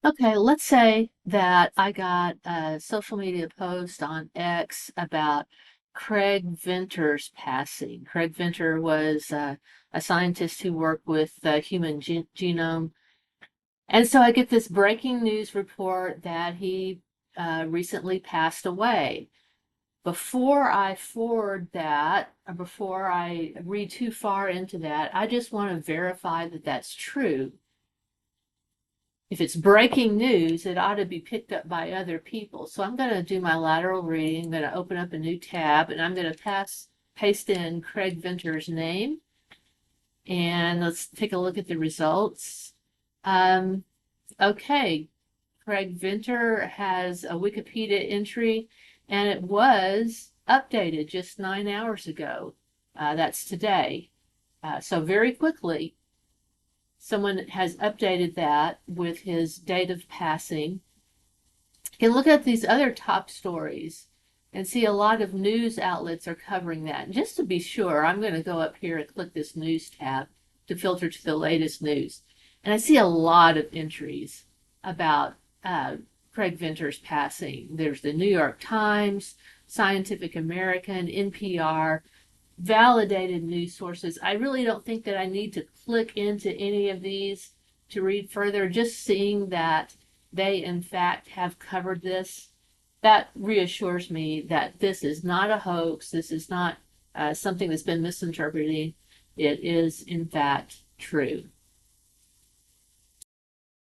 Okay, let's say that I got a social media post on X about Craig Venter's passing. Craig Venter was a scientist who worked with the human genome. And so I get this breaking news report that he recently passed away. Before I forward that, or before I read too far into that, I just want to verify that that's true. If it's breaking news, it ought to be picked up by other people. So I'm going to do my lateral reading. I'm going to open up a new tab and I'm going to paste in Craig Venter's name. And let's take a look at the results. Um, okay, Craig Venter has a Wikipedia entry and it was updated just 9 hours ago. That's today. So very quickly, someone has updated that with his date of passing. You can look at these other top stories and see a lot of news outlets are covering that. And just to be sure, I'm going to go up here and click this news tab to filter to the latest news. And I see a lot of entries about Craig Venter's passing. There's the New York Times, Scientific American, NPR, validated news sources. I really don't think that I need to click into any of these to read further. Just seeing that they, in fact, have covered this, that reassures me that this is not a hoax. This is not something that's been misinterpreted. It is, in fact, true.